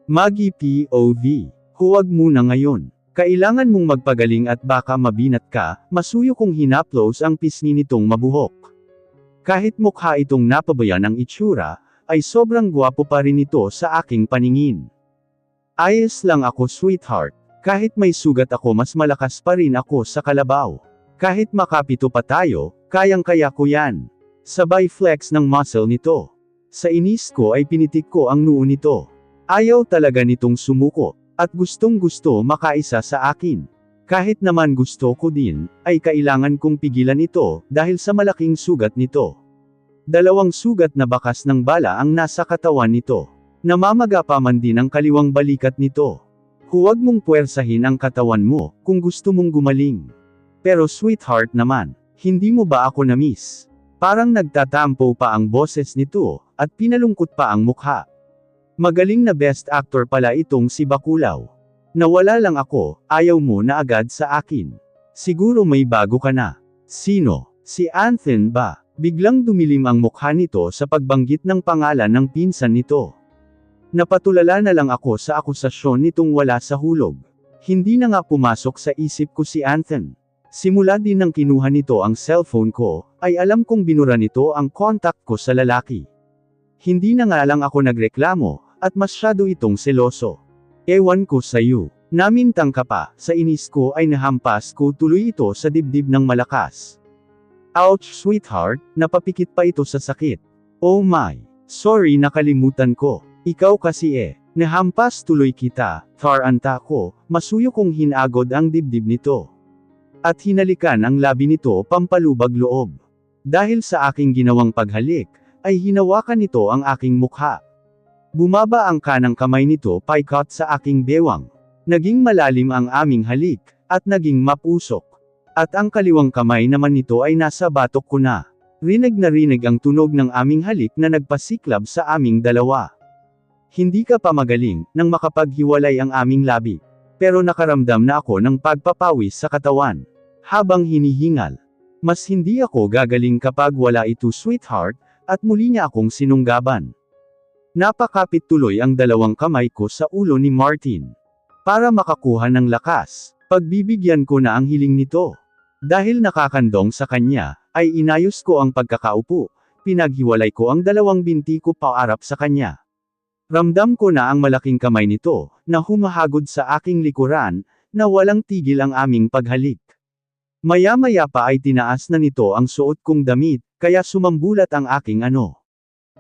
Magi POV. Huwag muna ngayon. Kailangan mong magpagaling at baka mabinat ka, masuyo kong hinaplos ang pisngi nitong mabuhok. Kahit mukha itong napabayan ng itsura, ay sobrang gwapo pa rin ito sa aking paningin. Ayos lang ako sweetheart. Kahit may sugat ako mas malakas pa rin ako sa kalabaw. Kahit makapito pa tayo, kayang-kaya ko yan. Sabay flex ng muscle nito. Sa inis ko ay pinitik ko ang noo nito. Ayaw talaga nitong sumuko. At gustong-gusto makaisa sa akin. Kahit naman gusto ko din, ay kailangan kong pigilan ito, dahil sa malaking sugat nito. 2 sugat na bakas ng bala ang nasa katawan nito. Namamaga pa man din ang kaliwang balikat nito. Huwag mong puwersahin ang katawan mo, kung gusto mong gumaling. Pero sweetheart naman, hindi mo ba ako na-miss? Parang nagtatampo pa ang boses nito, at pinalungkot pa ang mukha. Magaling na best actor pala itong si Baculaw. Nawala lang ako, ayaw mo na agad sa akin. Siguro may bago ka na. Sino? Si Anthen ba? Biglang dumilim ang mukha nito sa pagbanggit ng pangalan ng pinsan nito. Napatulala na lang ako sa akusasyon nitong wala sa hulog. Hindi na nga pumasok sa isip ko si Anthen. Simula din nang kinuha nito ang cellphone ko, ay alam kong binura nito ang contact ko sa lalaki. Hindi na nga lang ako nagreklamo, at masyado itong seloso. Ewan ko sa'yo. Namintang ka pa, sa inis ko ay nahampas ko tuloy ito sa dibdib ng malakas. Ouch sweetheart, napapikit pa ito sa sakit. Oh my. Sorry nakalimutan ko. Ikaw kasi nahampas tuloy kita, taranta ko, masuyo kong hinagod ang dibdib nito. At hinalikan ang labi nito pampalubag loob. Dahil sa aking ginawang paghalik, ay hinawakan nito ang aking mukha. Bumaba ang kanang kamay nito paikot sa aking bewang. Naging malalim ang aming halik, at naging mapusok. At ang kaliwang kamay naman nito ay nasa batok ko na. Rinig na rinig ang tunog ng aming halik na nagpasiklab sa aming dalawa. Hindi ka pa magaling, nang makapaghiwalay ang aming labi. Pero nakaramdam na ako ng pagpapawis sa katawan. Habang hinihingal. Mas hindi ako gagaling kapag wala ito sweetheart, at muli niya akong sinunggaban. Napakapit tuloy ang 2 kamay ko sa ulo ni Martin. Para makakuha ng lakas, pagbibigyan ko na ang hiling nito. Dahil nakakandong sa kanya, ay inayos ko ang pagkakaupo, pinaghiwalay ko ang 2 binti ko paarap sa kanya. Ramdam ko na ang malaking kamay nito, na humahagod sa aking likuran, na walang tigil ang aming paghalik. Maya-maya pa ay tinaas na nito ang suot kong damit, kaya sumambulat ang aking ano.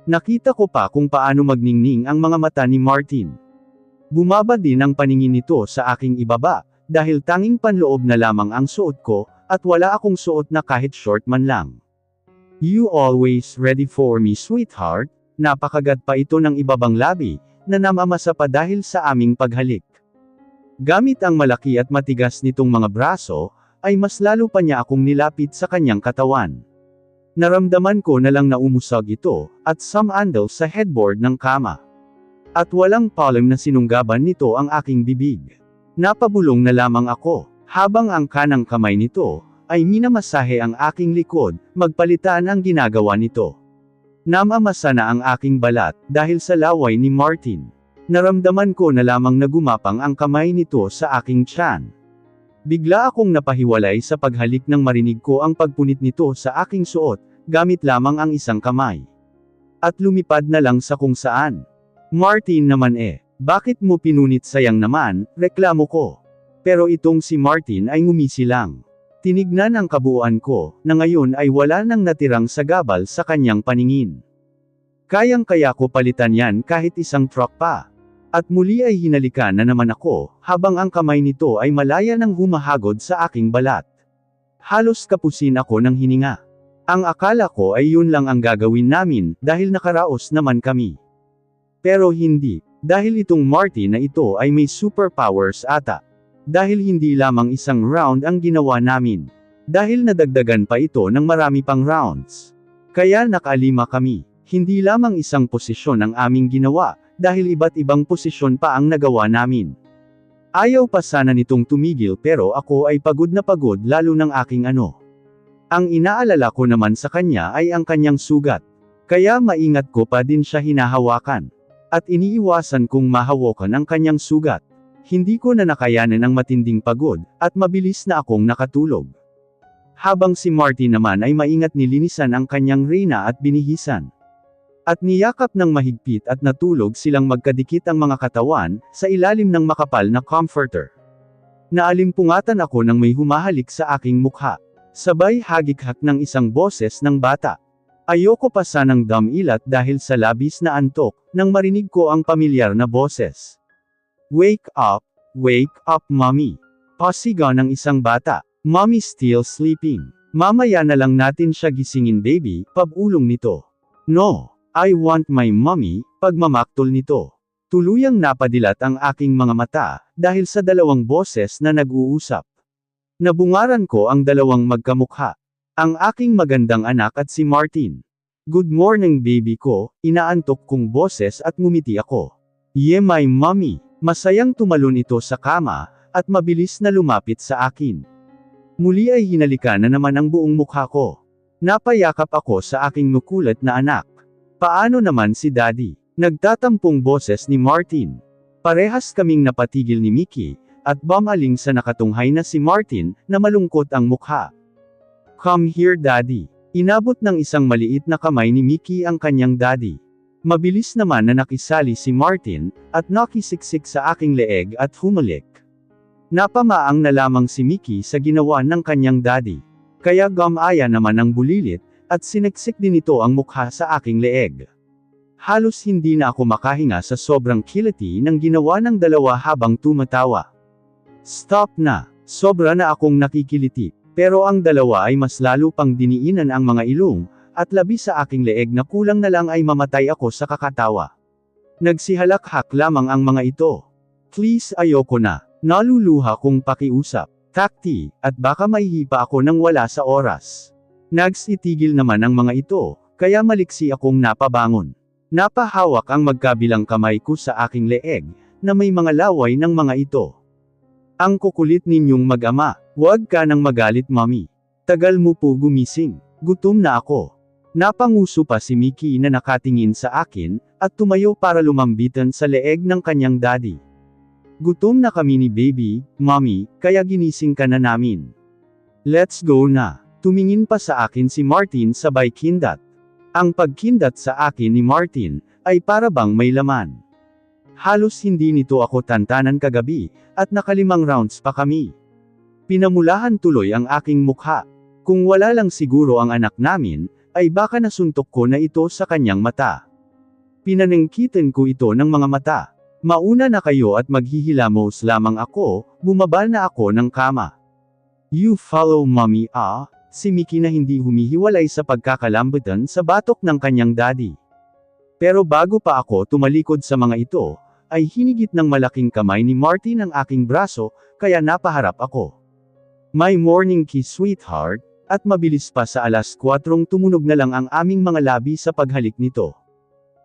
Nakita ko pa kung paano magningning ang mga mata ni Martin. Bumaba din ang paningin nito sa aking ibaba, dahil tanging panloob na lamang ang suot ko, at wala akong suot na kahit short man lang. You always ready for me sweetheart, napakagad pa ito ng ibabang labi, na namamasa pa dahil sa aming paghalik. Gamit ang malaki at matigas nitong mga braso, ay mas lalo pa niya akong nilapit sa kanyang katawan. Naramdaman ko na lang na umusag ito, at sumandal sa headboard ng kama. At walang palem na sinunggaban nito ang aking bibig. Napabulong na lamang ako, habang ang kanang kamay nito, ay minamasahe ang aking likod, magpalitan ang ginagawa nito. Namamasa na ang aking balat, dahil sa laway ni Martin. Naramdaman ko na lamang na gumapang ang kamay nito sa aking tiyan. Bigla akong napahiwalay sa paghalik nang marinig ko ang pagpunit nito sa aking suot, gamit lamang ang isang kamay. At lumipad na lang sa kung saan. Martin naman bakit mo pinunit sayang naman, reklamo ko. Pero itong si Martin ay ngumisi lang. Tinignan ang kabuuan ko, na ngayon ay wala nang natirang sagabal sa kanyang paningin. Kayang-kaya ko palitan yan kahit isang truck pa. At muli ay hinalikan na naman ako, habang ang kamay nito ay malaya nang humahagod sa aking balat. Halos kapusin ako ng hininga. Ang akala ko ay yun lang ang gagawin namin, dahil nakaraos naman kami. Pero hindi, dahil itong Martin na ito ay may superpowers ata. Dahil hindi lamang isang round ang ginawa namin. Dahil nadagdagan pa ito ng marami pang rounds. Kaya nakalima kami. Hindi lamang isang posisyon ang aming ginawa, dahil iba't ibang posisyon pa ang nagawa namin. Ayaw pa sana nitong tumigil pero ako ay pagod na pagod lalo ng aking ano. Ang inaalala ko naman sa kanya ay ang kanyang sugat. Kaya maingat ko pa din siya hinahawakan. At iniiwasan kong mahawakan ang kanyang sugat. Hindi ko na nakayanan ang matinding pagod, at mabilis na akong nakatulog. Habang si Martin naman ay maingat nilinisan ang kanyang reyna at binihisan. At niyakap ng mahigpit at natulog silang magkadikit ang mga katawan, sa ilalim ng makapal na comforter. Naalimpungatan ako nang may humahalik sa aking mukha. Sabay hagikhak ng isang boses ng bata. Ayoko pa sanang damilat dahil sa labis na antok, nang marinig ko ang pamilyar na boses. Wake up, mommy. Pasigaw ng isang bata. Mommy's still sleeping. Mamaya na lang natin siya gisingin baby, pabulong nito. No, I want my mommy, pagmamaktol nito. Tuluyang napadilat ang aking mga mata, dahil sa dalawang boses na nag-uusap. Nabungaran ko ang dalawang magkamukha. Ang aking magandang anak at si Martin. Good morning baby ko, inaantok kong boses at ngumiti ako. Yeah my mommy. Masayang tumalon ito sa kama, at mabilis na lumapit sa akin. Muli ay hinalikan na naman ang buong mukha ko. Napayakap ako sa aking makulat na anak. Paano naman si Daddy? Nagtatampong boses ni Martin. Parehas kaming napatigil ni Mickey, at bumaling sa nakatunghay na si Martin, na malungkot ang mukha. Come here Daddy. Inabot ng isang maliit na kamay ni Mickey ang kanyang daddy. Mabilis naman na nakisali si Martin, at nakisiksik sa aking leeg at humalik. Napamaang na lamang si Mickey sa ginawa ng kanyang daddy. Kaya gamaya naman ang bulilit, at siniksik din ito ang mukha sa aking leeg. Halos hindi na ako makahinga sa sobrang kiliti ng ginawa ng dalawa habang tumatawa. Stop na, sobra na akong nakikiliti. Pero ang dalawa ay mas lalo pang diniinan ang mga ilong, at labi sa aking leeg na kulang na lang ay mamatay ako sa kakatawa. Nagsihalak-hak lamang ang mga ito. Please ayoko na, naluluha kong pakiusap. Takti, at baka maihipa ako nang wala sa oras. Nagsitigil naman ang mga ito, kaya maliksi akong napabangon. Napahawak ang magkabilang kamay ko sa aking leeg, na may mga laway ng mga ito. Ang kukulit ninyong mag-ama, huwag ka nang magalit mommy. Tagal mo po gumising, gutom na ako. Napanguso pa si Mickey na nakatingin sa akin, at tumayo para lumambitan sa leeg ng kanyang daddy. Gutom na kami ni baby, mommy, kaya ginising ka na namin. Let's go na. Tumingin pa sa akin si Martin sabay kindat. Ang pagkindat sa akin ni Martin, ay para bang may laman. Halos hindi nito ako tantanan kagabi, at nakalimang rounds pa kami. Pinamulahan tuloy ang aking mukha. Kung wala lang siguro ang anak namin, ay baka nasuntok ko na ito sa kanyang mata. Pinanengkitan ko ito ng mga mata. Mauna na kayo at maghihilamos lamang ako, bumaba na ako ng kama. You follow mommy si Mickey na hindi humihiwalay sa pagkakalambutan sa batok ng kanyang daddy. Pero bago pa ako tumalikod sa mga ito, ay hinigit ng malaking kamay ni Martin ang aking braso, kaya napaharap ako. My morning kiss sweetheart, at mabilis pa sa 4:00 tumunog na lang ang aming mga labi sa paghalik nito.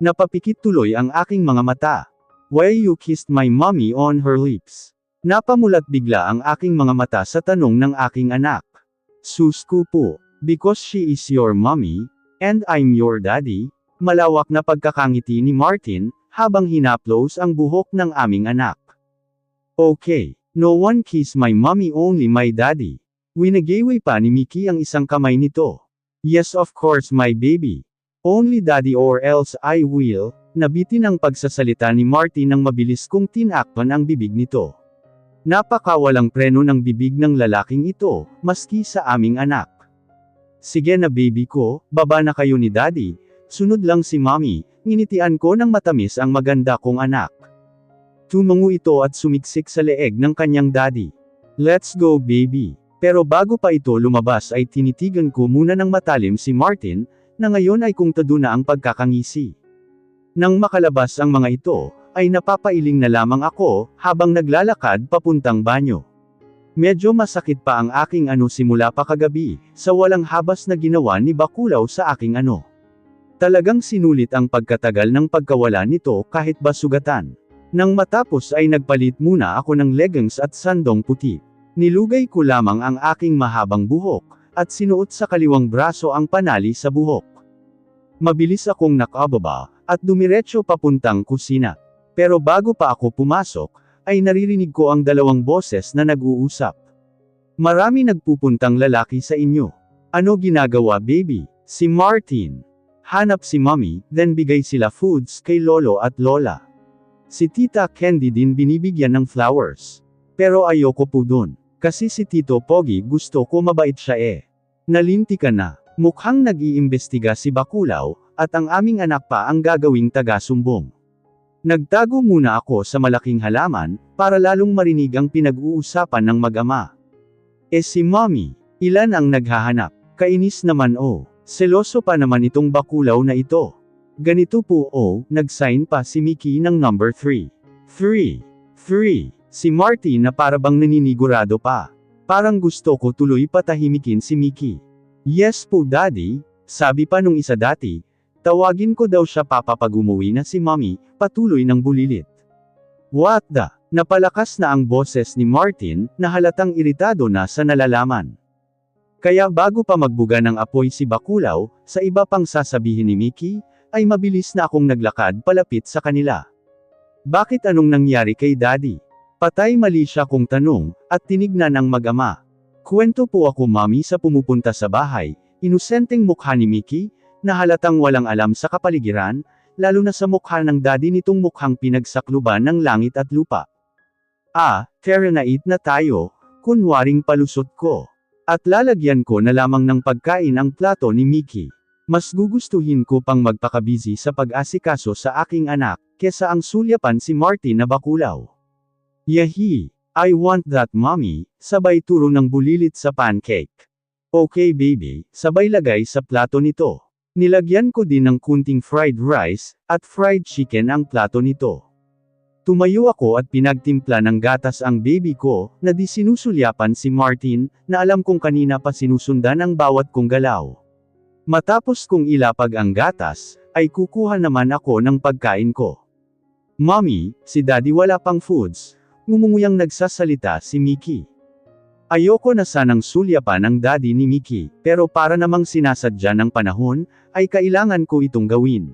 Napapikit tuloy ang aking mga mata. Why you kissed my mommy on her lips? Napamulat bigla ang aking mga mata sa tanong ng aking anak. Sus ko po, because she is your mommy, and I'm your daddy. Malawak na pagkakangiti ni Martin, habang hinaplos ang buhok ng aming anak. Okay, no one kiss my mommy, only my daddy. Winagaway pa ni Mickey ang isang kamay nito. Yes of course my baby. Only daddy or else I will. Nabitin ang pagsasalita ni Martin nang mabilis kong tinakpan ang bibig nito. Napakawalang preno ng bibig ng lalaking ito, maski sa aming anak. Sige na baby ko, baba na kayo ni daddy. Sunod lang si mommy, nginitian ko ng matamis ang maganda kong anak. Tumango ito at sumiksik sa leeg ng kanyang daddy. Let's go baby. Pero bago pa ito lumabas ay tinitigan ko muna ng matalim si Martin, na ngayon ay kungtado na ang pagkakangisi. Nang makalabas ang mga ito, ay napapailing na lamang ako, habang naglalakad papuntang banyo. Medyo masakit pa ang aking simula pa kagabi, sa walang habas na ginawa ni Bakulaw sa aking Talagang sinulit ang pagkatagal ng pagkawala nito kahit ba sugatan. Nang matapos ay nagpalit muna ako ng leggings at sandong puti. Nilugay ko lamang ang aking mahabang buhok, at sinuot sa kaliwang braso ang panali sa buhok. Mabilis akong nakababa, at dumiretso papuntang kusina. Pero bago pa ako pumasok, ay naririnig ko ang dalawang boses na nag-uusap. Marami nagpupuntang lalaki sa inyo. Ano ginagawa baby? Si Martin. Hanap si mommy, then bigay sila foods kay lolo at lola. Si Tita Candy din binibigyan ng flowers. Pero ayoko po dun. Kasi si Tito Pogi gusto ko mabait siya eh. Nalinti ka na. Mukhang nag-iimbestiga si Bakulaw, at ang aming anak pa ang gagawing taga-sumbong. Nagtago muna ako sa malaking halaman, para lalong marinig ang pinag-uusapan ng mag-ama. Si mommy, ilan ang naghahanap? Kainis naman oh. Seloso pa naman itong Bakulaw na ito. Ganito po oh, nag-sign pa si Mickey ng number 3. 3. Si Martin na parabang naninigurado pa. Parang gusto ko tuloy patahimikin si Mickey. Yes po daddy, sabi pa nung isa dati, tawagin ko daw siya papa pag umuwi na si mommy, patuloy ng bulilit. What the? Napalakas na ang boses ni Martin, na halatang iritado na sa nalalaman. Kaya bago pa magbuga ng apoy si Bakulaw, sa iba pang sasabihin ni Mickey, ay mabilis na akong naglakad palapit sa kanila. Bakit anong nangyari kay daddy? Patay mali siya kong tanong, at tinignan ang mag-ama. Kwento po ako mami sa pumupunta sa bahay, inusenteng mukha ni Mickey, na halatang walang alam sa kapaligiran, lalo na sa mukha ng daddy nitong mukhang pinagsakluban ng langit at lupa. Terenait na tayo, kunwaring palusot ko. At lalagyan ko na lamang ng pagkain ang plato ni Mickey. Mas gugustuhin ko pang magpakabisi sa pag-asikaso sa aking anak, kesa ang sulyapan si Martin na Bakulaw. Yahi! I want that mommy, sabay turo ng bulilit sa pancake. Okay baby, sabay lagay sa plato nito. Nilagyan ko din ng kunting fried rice, at fried chicken ang plato nito. Tumayo ako at pinagtimpla ng gatas ang baby ko, na di sinusulyapan si Martin, na alam kong kanina pa sinusundan ang bawat kong galaw. Matapos kong ilapag ang gatas, ay kukuha naman ako ng pagkain ko. Mommy, si daddy wala pang foods. Ngumunguyang nagsasalita si Mickey. Ayoko na sanang sulyapan ang daddy ni Mickey, pero para namang sinasadya ng panahon, ay kailangan ko itong gawin.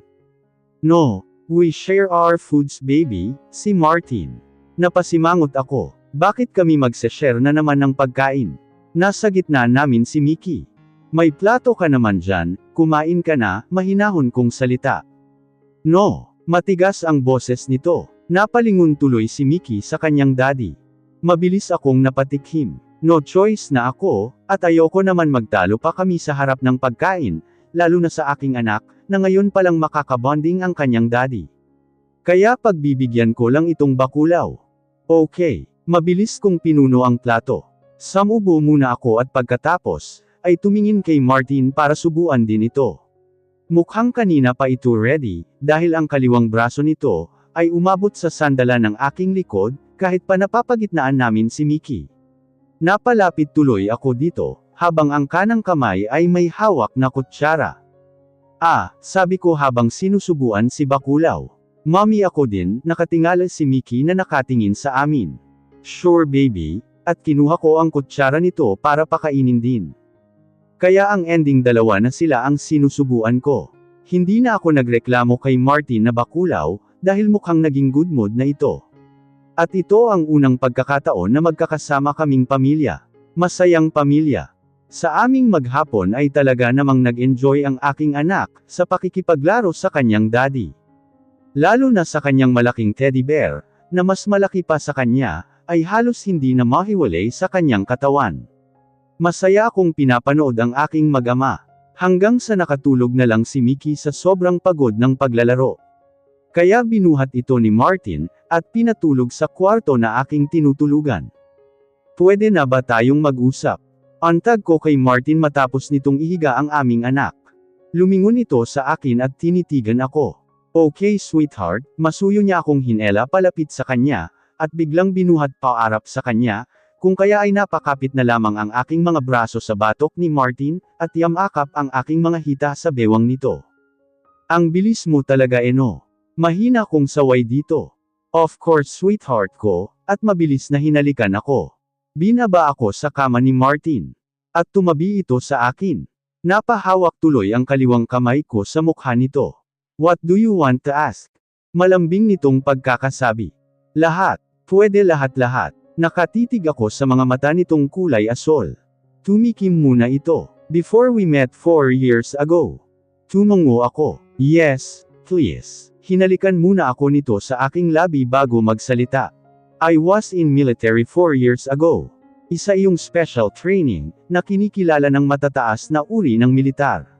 No, we share our foods baby, si Martin. Napasimangot ako. Bakit kami magse-share na naman ng pagkain? Nasa gitna namin si Mickey. May plato ka naman dyan, kumain ka na, mahinahon kong salita. No, matigas ang boses nito. Napalingon tuloy si Mickey sa kanyang daddy. Mabilis akong napatikhim. No choice na ako, at ayoko naman magtalo pa kami sa harap ng pagkain, lalo na sa aking anak, na ngayon palang makakabonding ang kanyang daddy. Kaya pagbibigyan ko lang itong Bakulaw. Okay, mabilis kong pinuno ang plato. Samubo muna ako at pagkatapos, ay tumingin kay Martin para subuan din ito. Mukhang kanina pa ito ready, dahil ang kaliwang braso nito, ay umabot sa sandalan ng aking likod, kahit pa napapagitnaan namin si Mickey. Napalapit tuloy ako dito, habang ang kanang kamay ay may hawak na kutsara. Sabi ko habang sinusubuan si Bakulaw. Mommy ako din, nakatingala si Mickey na nakatingin sa amin. Sure baby, at kinuha ko ang kutsara nito para pakainin din. Kaya ang ending dalawa na sila ang sinusubuan ko. Hindi na ako nagreklamo kay Martin na Bakulaw, dahil mukhang naging good mood na ito. At ito ang unang pagkakataon na magkakasama kaming pamilya. Masayang pamilya. Sa aming maghapon ay talaga namang nag-enjoy ang aking anak, sa pakikipaglaro sa kanyang daddy. Lalo na sa kanyang malaking teddy bear, na mas malaki pa sa kanya, ay halos hindi na mahiwalay sa kanyang katawan. Masaya akong pinapanood ang aking mag-ama, hanggang sa nakatulog na lang si Mickey sa sobrang pagod ng paglalaro. Kaya binuhat ito ni Martin, at pinatulog sa kwarto na aking tinutulugan. Pwede na ba tayong mag-usap? Antag ko kay Martin matapos nitong ihiga ang aming anak. Lumingon ito sa akin at tinitigan ako. Okay sweetheart, masuyo niya akong hinela palapit sa kanya, at biglang binuhat paarap sa kanya, kung kaya ay napakapit na lamang ang aking mga braso sa batok ni Martin, at yamakap ang aking mga hita sa bewang nito. Ang bilis mo talaga no. Mahina kong saway dito. Of course sweetheart ko, at mabilis na hinalikan ako. Binaba ako sa kama ni Martin. At tumabi ito sa akin. Napahawak tuloy ang kaliwang kamay ko sa mukha nito. What do you want to ask? Malambing nitong pagkakasabi. Lahat. Pwede lahat-lahat. Nakatitig ako sa mga mata nitong kulay asol. Tumikim muna ito. Before we met 4 years ago. Tumungo ako. Yes, please. Hinalikan muna ako nito sa aking labi bago magsalita. I was in military 4 years ago. Isa iyong special training, na kinikilala ng matataas na uri ng militar.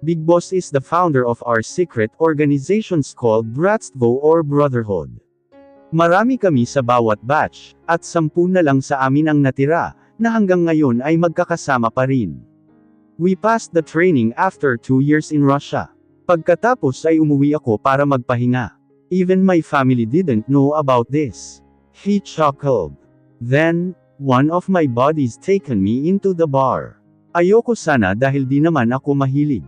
Big Boss is the founder of our secret organizations called Bratstvo or Brotherhood. Marami kami sa bawat batch, at 10 na lang sa amin ang natira, na hanggang ngayon ay magkakasama pa rin. We passed the training after 2 years in Russia. Pagkatapos ay umuwi ako para magpahinga. Even my family didn't know about this. He chuckled. Then, one of my buddies taken me into the bar. Ayoko sana dahil di naman ako mahilig.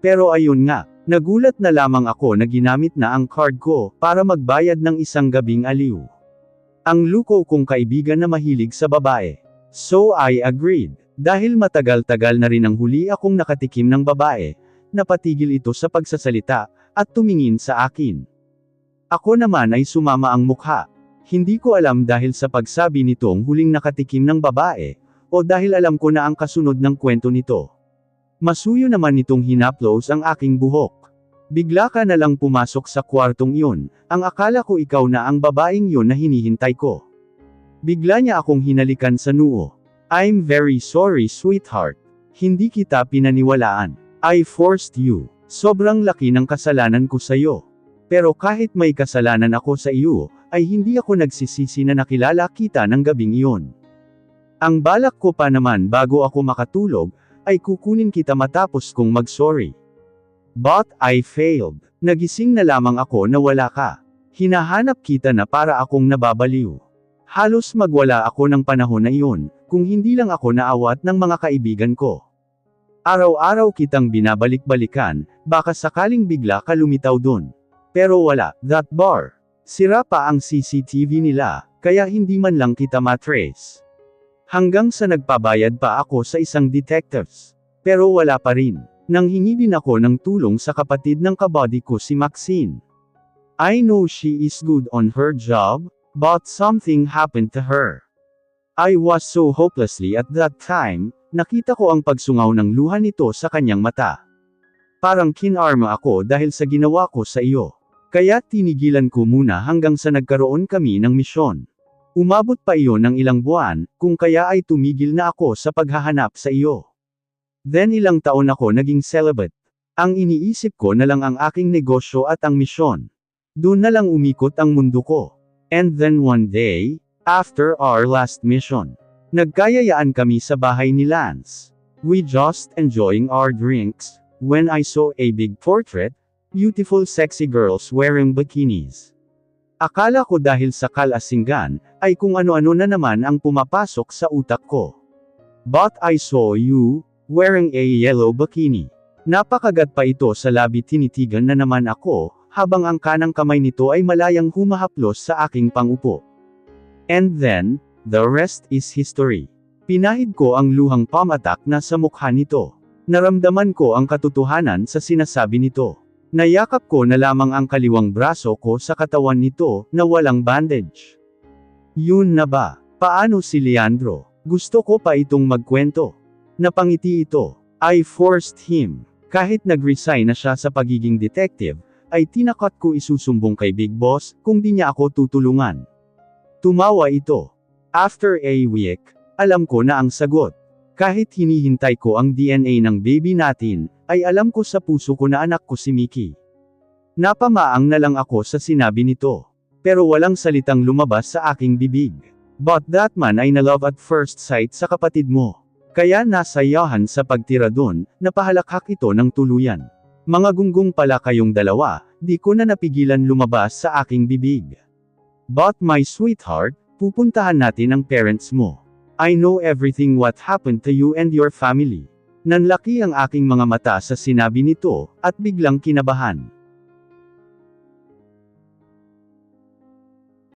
Pero ayun nga, nagulat na lamang ako na ginamit na ang card ko para magbayad ng isang gabing aliw. Ang luko kong kaibigan na mahilig sa babae. So I agreed. Dahil matagal-tagal na rin ang huli akong nakatikim ng babae, napatigil ito sa pagsasalita, at tumingin sa akin. Ako naman ay sumama ang mukha. Hindi ko alam dahil sa pagsabi nitong huling nakatikim ng babae, o dahil alam ko na ang kasunod ng kwento nito. Masuyo naman nitong hinaplos ang aking buhok. Bigla ka na lang pumasok sa kwartong iyon, ang akala ko ikaw na ang babaeng yun na hinihintay ko. Bigla niya akong hinalikan sa noo. I'm very sorry sweetheart. Hindi kita pinaniwalaan. I forced you. Sobrang laki ng kasalanan ko sa'yo. Pero kahit may kasalanan ako sa iyo, ay hindi ako nagsisisi na nakilala kita ng gabing iyon. Ang balak ko pa naman bago ako makatulog, ay kukunin kita matapos kong mag-sorry. But I failed. Nagising na lamang ako na wala ka. Hinahanap kita na para akong nababaliw. Halos magwala ako ng panahon na iyon, kung hindi lang ako naawat ng mga kaibigan ko. Araw-araw kitang binabalik-balikan, baka sakaling bigla ka lumitaw dun. Pero wala, that bar. Sira pa ang CCTV nila, kaya hindi man lang kita matrace. Hanggang sa nagpabayad pa ako sa isang detectives. Pero wala pa rin. Nanghingi din ako ng tulong sa kapatid ng kabady ko si Maxine. I know she is good on her job, but something happened to her. I was so hopelessly at that time, nakita ko ang pagsungaw ng luha nito sa kanyang mata. Parang kinarma ako dahil sa ginawa ko sa iyo. Kaya tinigilan ko muna hanggang sa nagkaroon kami ng misyon. Umabot pa iyon ng ilang buwan, kung kaya ay tumigil na ako sa paghahanap sa iyo. Then ilang taon ako naging celibate. Ang iniisip ko na lang ang aking negosyo at ang misyon. Doon na lang umikot ang mundo ko. And then one day, after our last mission, nagkayayaan kami sa bahay ni Lance. We just enjoying our drinks, when I saw a big portrait, beautiful sexy girls wearing bikinis. Akala ko dahil sa kalasingan, ay kung ano-ano na naman ang pumapasok sa utak ko. But I saw you, wearing a yellow bikini. Napakagat pa ito sa labi, tinitigan na naman ako, habang ang kanang kamay nito ay malayang humahaplos sa aking pangupo. And then, the rest is history. Pinahid ko ang luhang pamatak na sa mukha nito. Naramdaman ko ang katotohanan sa sinasabi nito. Nayakap ko na lamang ang kaliwang braso ko sa katawan nito, na walang bandage. Yun na ba? Paano si Leandro? Gusto ko pa itong magkwento. Napangiti ito. I forced him. Kahit nag-resign na siya sa pagiging detective, ay tinakot ko isusumbong kay Big Boss, kung di niya ako tutulungan. Tumawa ito. After a week, alam ko na ang sagot. Kahit hinihintay ko ang DNA ng baby natin, ay alam ko sa puso ko na anak ko si Mickey. Napamaang na lang ako sa sinabi nito. Pero walang salitang lumabas sa aking bibig. But that man ay na-love at first sight sa kapatid mo. Kaya nasayahan sa pagtira doon, napahalakhak ito ng tuluyan. Mga gunggong pala kayong dalawa, di ko na napigilan lumabas sa aking bibig. But my sweetheart, pupuntahan natin ang parents mo. I know everything what happened to you and your family. Nanlaki ang aking mga mata sa sinabi nito, at biglang kinabahan.